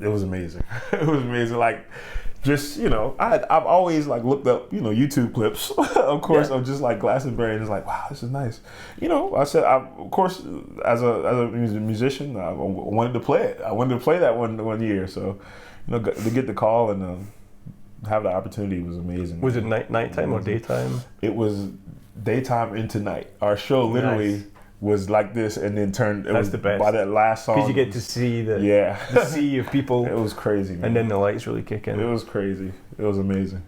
amazing. It was amazing. Like, just I've always like looked up YouTube clips, of course, of just like Glastonbury, and it's like, wow, this is nice. I said, of course, as a musician, I wanted to play it. I wanted to play that one year, so to get the call and have the opportunity was amazing. Was it nighttime or daytime? It was daytime into night. Our show literally was like this, and then turned. That's the best. By that last song, because you get to see the sea of people. It was crazy, man. And then the lights really kick in. It was crazy. It was amazing.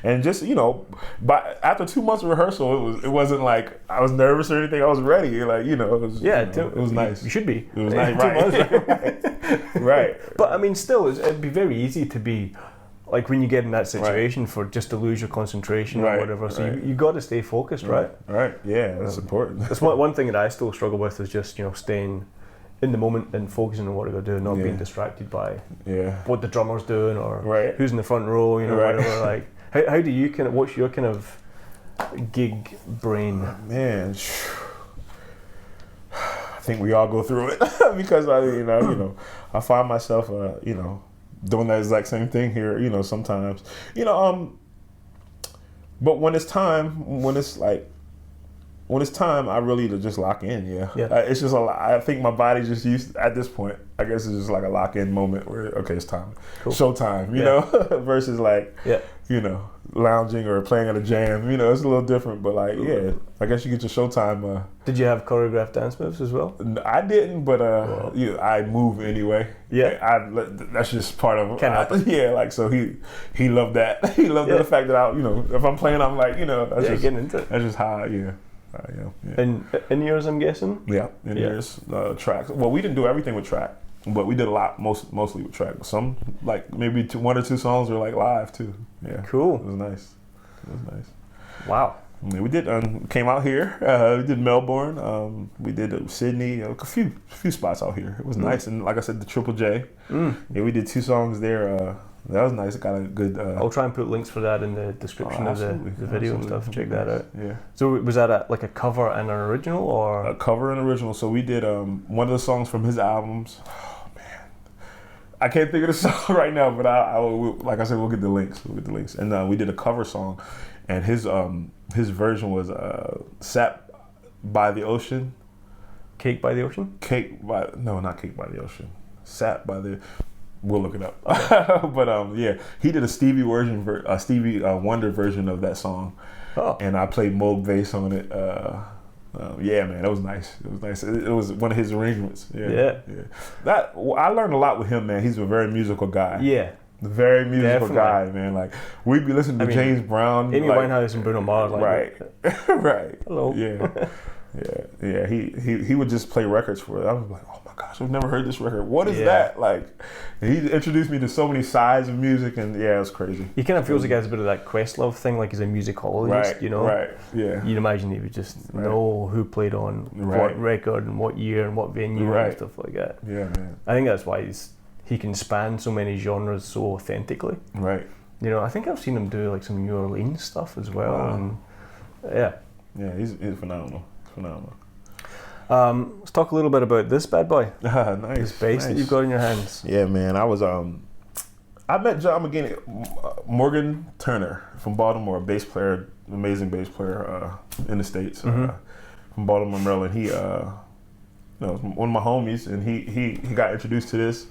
And just after 2 months of rehearsal, it wasn't like I was nervous or anything. I was ready. Like it was. It was nice. You should be. It was nice. 2 months. Right. But I mean, still, it'd be very easy to be. Like when you get in that situation for just to lose your concentration or whatever, so you got to stay focused, right? Right, yeah, that's important. That's one thing that I still struggle with is just staying in the moment and focusing on what I got to do, not being distracted by what the drummer's doing or who's in the front row, whatever. Like, how do you what's your kind of gig brain? Man, I think we all go through it because I find myself doing that exact same thing here, sometimes. But when it's time, I really to just lock in, it's just I think my body's just used, at this point, I guess it's just like a lock-in moment where, okay, it's time. Cool. Showtime, versus lounging or playing at a jam, it's a little different, but I guess you get your showtime. Did you have choreographed dance moves as well? I didn't, but I move anyway. Yeah, that's just part of it. Yeah, so he loved that. He loved the fact that if I'm playing, I'm like, that's just getting into it. That's just how yeah. And in yours, I'm guessing. Yeah, in yours, tracks. Well, we didn't do everything with track. But we did a lot, mostly with track. Some, like maybe 1 or 2 songs were like live too. Yeah, cool. It was nice. Wow. Yeah, we did came out here. We did Melbourne. We did Sydney. A few spots out here. It was nice. And like I said, the Triple J. Yeah, we did 2 songs there. That was nice. It got a good. I'll try and put links for that in the description of the video and stuff. Check that out. Yeah. So was that a cover and an original, or a cover and original? So we did one of the songs from his albums. I can't think of the song right now, but I like I said, we'll get the links. And we did a cover song, and his version was "Sat by the Ocean." Cake by the Ocean? Not Cake by the Ocean. Sat by the. We'll look it up. Okay. But he did a Stevie Wonder version of that song, and I played Moog bass on it. Yeah, man, it was nice. It was one of his arrangements. Yeah. That I learned a lot with him, man. He's a very musical guy. Yeah, very musical guy, man. Like we'd be listening to James Brown, Amy Winehouse, and Bruno Mars. Right. Hello. Yeah. He would just play records for it. I was like, oh my gosh, I've never heard this record. What is that? Like, he introduced me to so many sides of music, and it was crazy. He kind of feels like he has a bit of that Questlove thing, like he's a musicologist, Right, yeah. You'd imagine he would just know who played on what record and what year and what venue and stuff like that. Yeah, man. I think that's why he can span so many genres so authentically. Right. I think I've seen him do like some New Orleans stuff as well. Wow. And yeah, he's phenomenal. Let's talk a little bit about this bad boy. Nice. This bass that you've got in your hands. Yeah, man. I was I met John McGinney, Morgan Turner from Baltimore, bass player, amazing bass player in the States, from Baltimore, Maryland. He was one of my homies, and he got introduced to this,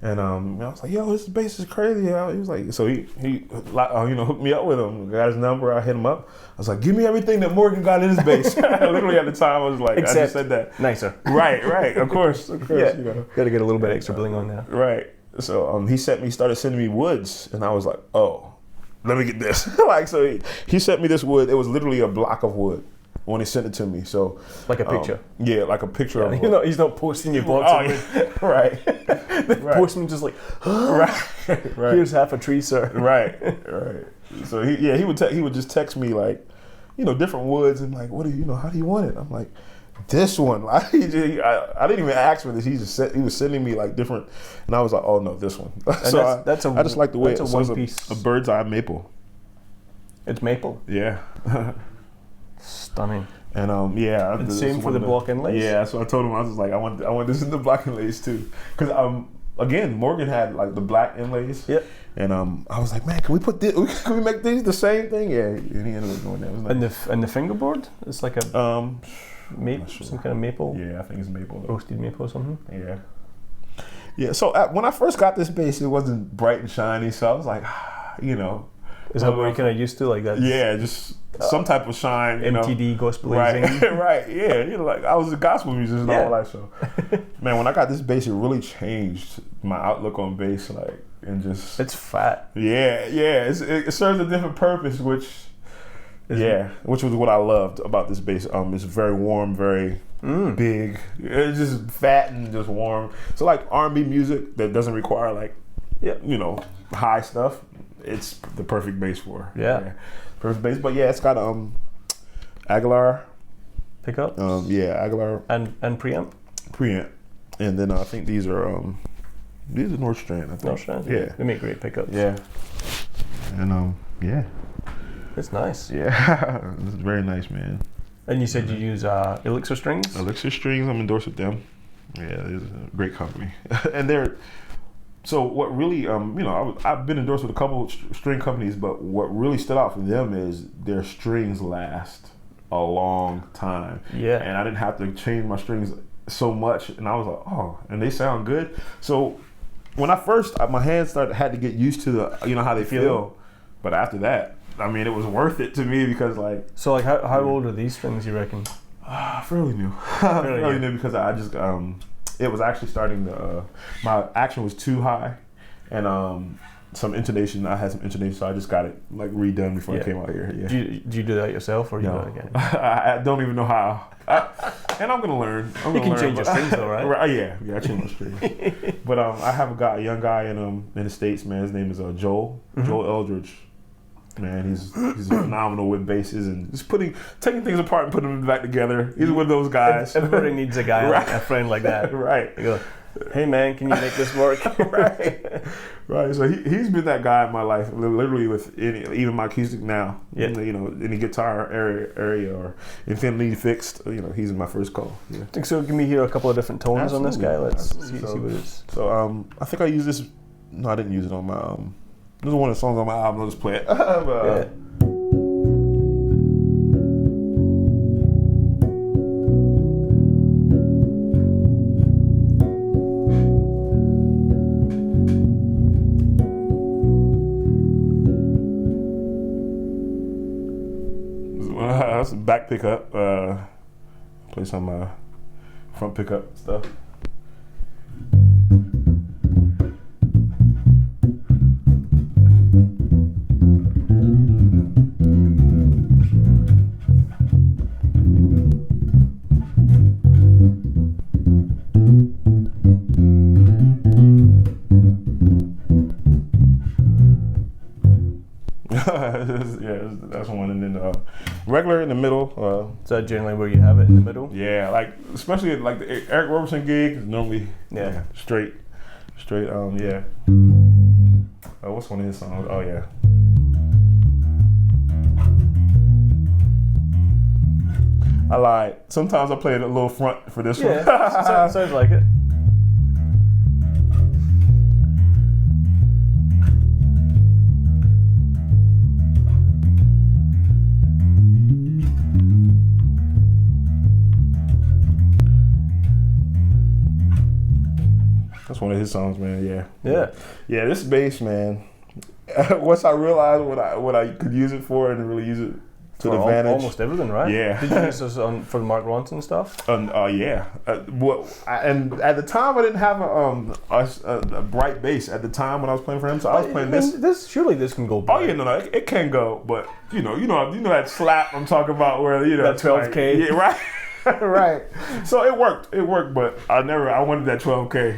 And I was like, yo, this bass is crazy. He was like, so he hooked me up with him. Got his number. I hit him up. I was like, give me everything that Morgan got in his bass. Literally at the time, I was like, I just said that. Nicer. Right. Of course. Yeah. Got to get a little bit extra bling on there. Right. So he started sending me woods, and I was like, oh, let me get this. So he sent me this wood. It was literally a block of wood when he sent it to me. So like a picture. Yeah, like a picture of. He's not posting your box. Right. The postman just like, right. Here's half a tree, sir. Right. So he would just text me like, different woods and like, what do you how do you want it? I'm like, this one. I didn't even ask for this. He was sending me like different, and I was like, oh no, this one. So I just like the way it's a bird's eye maple. It's maple. Yeah. Stunning. And and same for the block inlays. Yeah, so I told him, I was like, I want this in the block inlays too, because again, Morgan had like the black inlays. Yep. And I was like, man, can we put this? Can we make these the same thing? Yeah. And he ended up doing that. It was nice. And the fingerboard, it's like a maple, sure. Some kind of maple. Yeah, I think it's maple. Roasted maple or something. Yeah. Yeah. So when I first got this bass, it wasn't bright and shiny, so I was like, Is that what you're kind of used to, like that? Yeah, just some type of shine. MTD, gospelizing. Right. Yeah. Like I was a gospel musician all my life. So, man, when I got this bass, it really changed my outlook on bass. Like, and just it's fat. Yeah. It serves a different purpose, which was what I loved about this bass. It's very warm, very big. It's just fat and just warm. So like R&B music that doesn't require like, high stuff. It's the perfect bass for. Yeah. Perfect bass. But yeah, it's got Aguilar pickups. Aguilar and preamp. And then I think these are Nordstrand. I think. Nordstrand. Yeah. They make great pickups. Yeah. And it's nice. Yeah. It's very nice, man. And you said you use Elixir Strings? Elixir Strings, I'm endorsed with them. Yeah, it's a great company. And they're so what really, I've been endorsed with a couple string companies, but what really stood out for them is their strings last a long time. Yeah. And I didn't have to change my strings so much, and I was like, oh, and they sound good. So when I first, my hands had to get used to the, how they feel. But after that, it was worth it to me because like. So like, how old are these strings, you reckon? Fairly new. Fairly new because I just, it was actually starting to, my action was too high, and some intonation. I had some intonation, so I just got it like redone before I came out here. Yeah. Do you do that yourself, or you do that again? I don't even know how. And I'm gonna learn. You can change your strings though, right? Yeah, I change my strings. But I have a young guy in the States, man. His name is Joel Eldridge. Man, he's phenomenal with basses and just taking things apart and putting them back together. He's one of those guys. Everybody needs a guy, a friend like that. Right. You go, hey man, can you make this work? Right. So he's been that guy in my life, literally with even my acoustic now. Yeah. Any guitar area or anything need fixed, he's my first call. Yeah. So can we hear a couple of different tones Absolutely. On this guy? Let's see what it is. So I think I used this. No, I didn't use it on my. This is one of the songs on my album. I'll just play it. Yeah. That's a back pickup. Play some front pickup stuff. That's one, and then regular in the middle. Is that generally where you have it, in the middle? Yeah, like especially like the Eric Roberson gig is normally straight. Yeah. What's one of his songs? Oh yeah. I lied. Sometimes I play a little front for this one. Sounds like it. That's one of his songs, man. Yeah. This bass, man. Once I realized what I could use it for and really use it to the advantage. Almost everything, right? Yeah. Did you use this for the Mark Ronson stuff? Yeah. And at the time I didn't have a bright bass at the time when I was playing for him, so I was playing this. Surely this can go bright. Oh yeah, no, it can go, but you know that slap I'm talking about where that 12K. Yeah, right. Right. So it worked, but I wanted that 12K,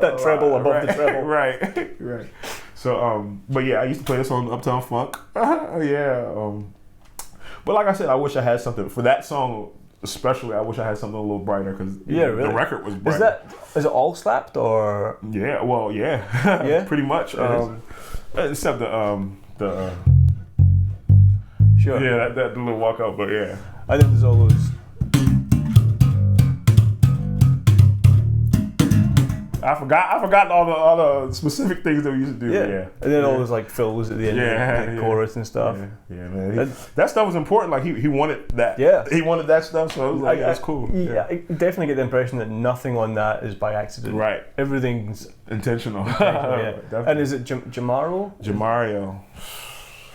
that treble above the treble. Right. So but yeah, I used to play this on Uptown Funk. But like I said, I wish I had something for that song especially. I wish I had something a little brighter because really? The record was bright. Is it all slapped or? Yeah, well, yeah, pretty much. Except the sure. Yeah, that little walkout, but yeah. I think there's all those. I forgot all the specific things that we used to do. Yeah. And then all those like fills at the end of the chorus and stuff. Yeah, man. That stuff was important. Like he wanted that. Yeah. He wanted that stuff, so it was like that's cool. Yeah. I definitely get the impression that nothing on that is by accident. Right. Everything's intentional. Yeah. And is it Jamario? Jamario.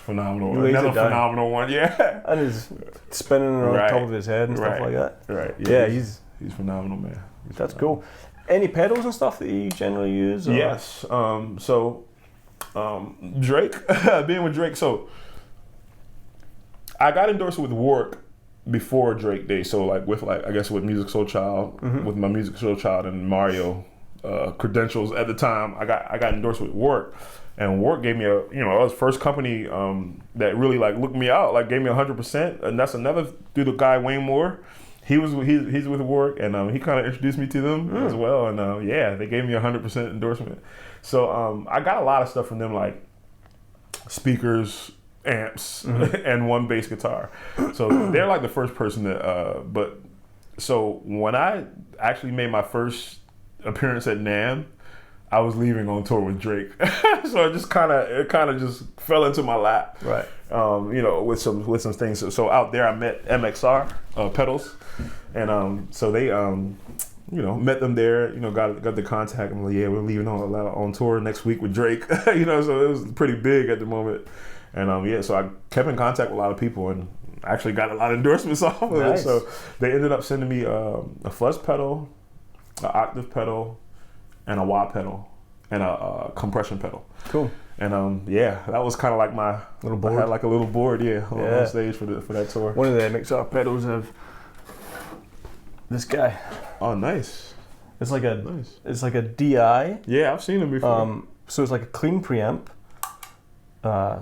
Phenomenal. Another phenomenal one, yeah. And he's spinning around top of his head and stuff like that. Right. Yeah, he's phenomenal, man. That's cool. Any pedals and stuff that you generally use? Or? Yes. Drake, being with Drake, so I got endorsed with Warwick before Drake Day. So like with Musiq Soulchild, with my Musiq Soulchild and Mario credentials at the time, I got endorsed with Warwick. And Warwick gave me I was the first company that really like looked me out, like gave me 100%. And that's another dude, the guy Wayne Moore. He's with Warwick, and he kind of introduced me to them as well. And they gave me 100% endorsement. So I got a lot of stuff from them, like speakers, amps, and one bass guitar. So they're like the first person that. So when I actually made my first appearance at NAMM, I was leaving on tour with Drake. So it kind of just fell into my lap. Right. With some things. So out there I met MXR pedals. And so they met them there, got the contact. I'm like, yeah, we're leaving on tour next week with Drake. So it was pretty big at the moment. And so I kept in contact with a lot of people and actually got a lot of endorsements off of it. So they ended up sending me a fuzz pedal, an octave pedal, and a wah pedal, and a compression pedal. Cool. And that was kind of like my little board. I had like a little board, on stage for that tour. One of the MXR pedals have this guy. Oh, nice. It's like a DI. Yeah, I've seen him before. So it's like a clean preamp.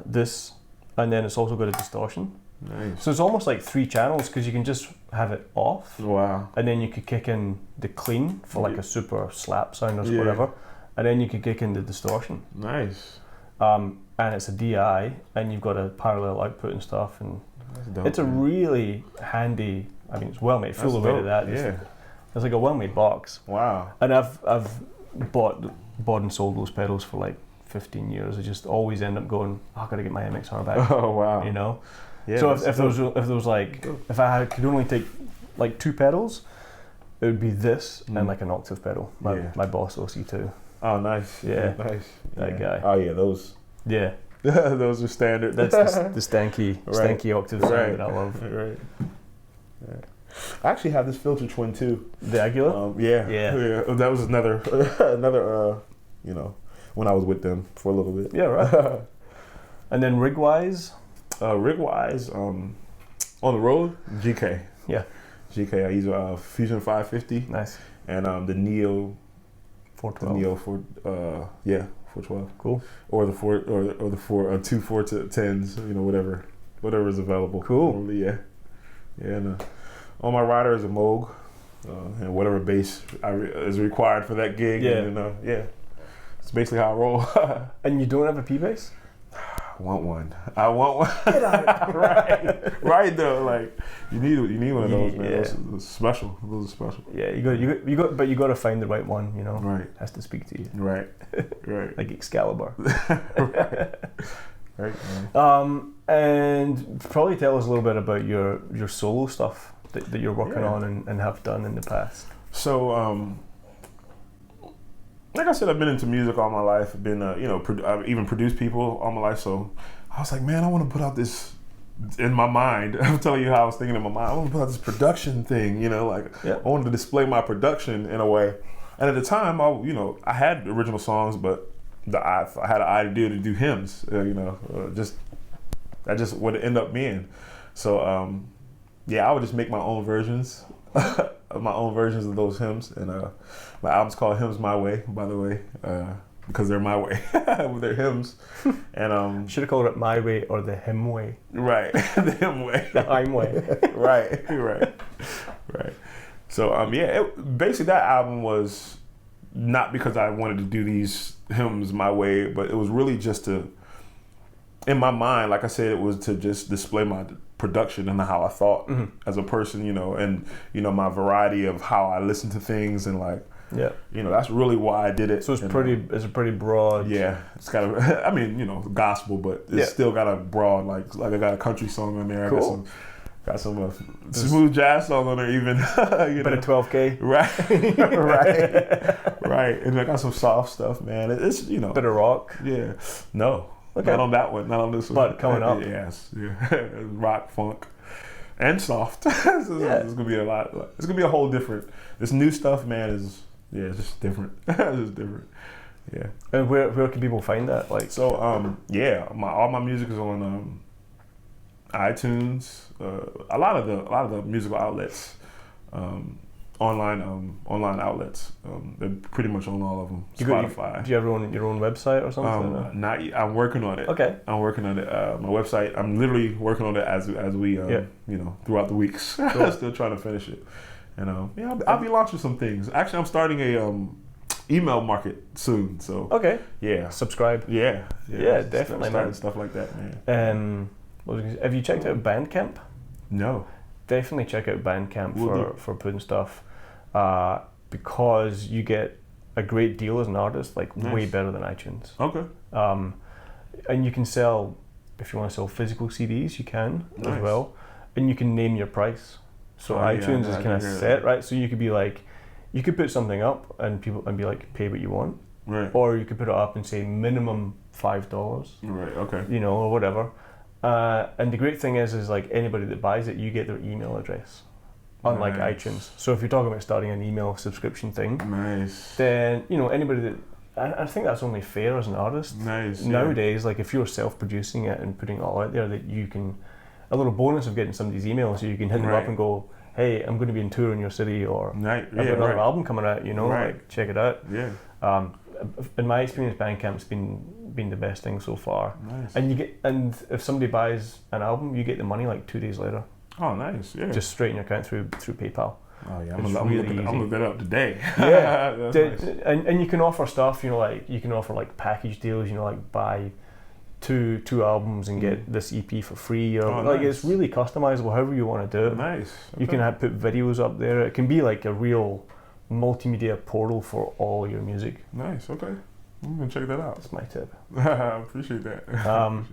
This, and then it's also got a distortion. Nice. So it's almost like 3 channels because you can just have it off. Wow. And then you could kick in the clean for like a super slap sound or whatever. And then you could kick in the distortion. Nice. And it's a DI, and you've got a parallel output and stuff. And it's a really handy. I mean, it's well made. Full of of that. It's like a well made box. Wow. And I've bought and sold those pedals for like 15 years. I just always end up going, I gotta get my MXR back. Oh wow. Yeah, so if I could only take like 2 pedals, it would be this and like an octave pedal. My Boss OC2. Oh nice. Yeah. Nice. That guy. Oh yeah, those. Yeah. Those are standard. That's the stanky octave sound that I love. Right. I actually have this filter twin too. The Aguila? Yeah. That was another when I was with them for a little bit. Yeah, right. And then rig wise, on the road, GK. Yeah. GK. I use a Fusion 550. Nice. And the Neo 412. The Neo 412. Cool. Or the 2 410s, whatever is available. Cool. Yeah. And on my rider is a Moog, and whatever bass is required for that gig. Yeah. And, it's basically how I roll. And you don't have a P bass? I want one. Get out. Right though. Like you need one of those, man. Those are special. Yeah, you got to find the right one. Right. Has to speak to you. Right. Like Excalibur. Right. And probably tell us a little bit about your solo stuff that you're working on and have done in the past. So like I said, I've been into music all my life. I've been, I've even produced people all my life. So I was like, man, I want to put out this in my mind. I'm telling you how I was thinking in my mind. I want to put out this production thing, I wanted to display my production in a way. And at the time, I had original songs, but I had an idea to do hymns, that just would end up being. So, I would just make my own versions. My own versions of those hymns, and my album's called Hymns My Way, by the way, because they're my way. They're hymns, and should have called it My Way or the Hymn Way. Right, the hymn way, the Heim Way. right. So basically that album was not because I wanted to do these hymns my way, but it was really just to, in my mind, like I said, it was to just display my production and how I thought as a person, and my variety of how I listen to things, and that's really why I did it. So it's it's a pretty broad. Yeah, it's got a, gospel, but it's still got a broad, like I got a country song on there. Cool. Got some smooth jazz song on there, even. Bit of 12K. Right, and I got some soft stuff, man. It's bit of rock. Yeah, no. Okay. Not on that one, not on this one. But coming up. Yes, rock, funk, and soft. It's gonna be a lot. It's gonna be a whole different. This new stuff, man, is it's just different. It's just different. Yeah. And where can people find that? All my music is on iTunes. A lot of the musical outlets. Online outlets. They're pretty much on all of them. Spotify. Do you have your own website or something? Not yet. I'm working on it. Okay. I'm working on it. My website. I'm literally working on it as we throughout the weeks. Cool. Still trying to finish it. And I'll be launching some things. Actually, I'm starting a email market soon. So okay. Yeah. Subscribe. Yeah. Definitely, man. Stuff like that, man. Have you checked out Bandcamp? No. Definitely check out Bandcamp for putting stuff, because you get a great deal as an artist, way better than iTunes. Okay. And you can sell, if you want to sell physical CDs, you can as well, and you can name your price. So iTunes is kind of set, right? So you could be you could put something up and be like, pay what you want, right? Or you could put it up and say minimum $5, right? Okay. Or whatever. And the great thing is anybody that buys it, you get their email address, unlike iTunes. So if you're talking about starting an email subscription thing, then anybody that, I think that's only fair as an artist. Nowadays, if you're self-producing it and putting it all out there, that you can, a little bonus of getting somebody's email, so you can hit them up and go, hey, I'm going to be in tour in your city, or I've got another album coming out, check it out. Yeah. In my experience, Bandcamp's been the best thing so far. Nice. And if somebody buys an album, you get the money 2 days later. Oh, nice. Yeah. Just straight in your account through PayPal. Oh yeah, I'm gonna look that up today. Yeah. Nice. And you can offer stuff, you can offer package deals, buy two albums and get this EP for free, or nice. It's really customizable however you want to do it. Nice. Okay. You can put videos up there. It can be a real multimedia portal for all your music. Nice. Okay. I'm gonna check that out. That's my tip. I appreciate that.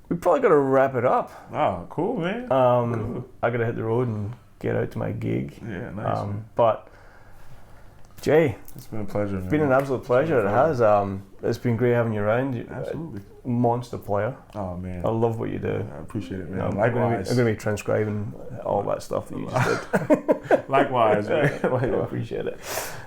We probably got to wrap it up. Oh, cool, man. Cool. I gotta hit the road and get out to my gig. Yeah, nice. But Jay, it's been a pleasure. It's been an absolute pleasure. It has. It's been great having you around. Absolutely. Monster player. Oh man, I love what you do. I appreciate it, man. I'm Likewise. going to be transcribing all that stuff that you just did. Likewise, man. I appreciate it.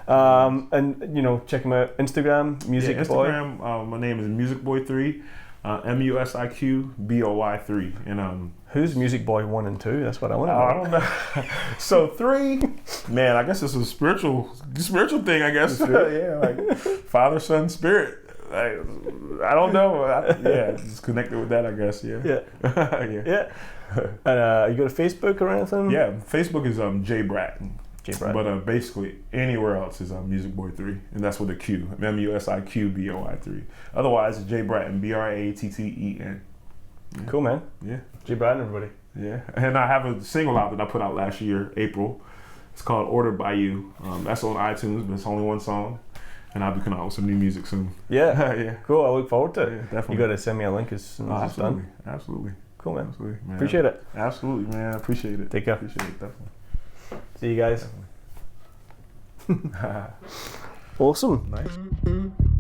And check him out. Instagram, Musiq Boy. Instagram. My name is Musiq Boy 3. MUSIQ BOY 3. And who's Musiq Boy 1 and 2? That's what I want to know. I don't know. So 3, man. I guess it's a spiritual thing. I guess. Yeah, Father, Son, Spirit. I don't know. It's connected with that, I guess. Yeah. Yeah. And you got a Facebook or anything? Yeah, Facebook is J Bratten. But basically anywhere else is Musiq Boy 3, and that's with a Q. MUSIQ BOY 3. Otherwise, it's J Bratten, BRATTEN. Yeah. Cool, man. Yeah. J Bratten, everybody. Yeah, and I have a single out that I put out last year, April. It's called Ordered by You. That's on iTunes, but it's only one song. And I'll be coming out with some new music soon. Yeah. Yeah. Cool. I look forward to it. Yeah, definitely. You got to send me a link as soon as it's done. Absolutely. Cool, man. Absolutely, man. Appreciate it. Absolutely, man. Appreciate it. Take care. Appreciate it, definitely. See you guys. Definitely. Awesome. Nice.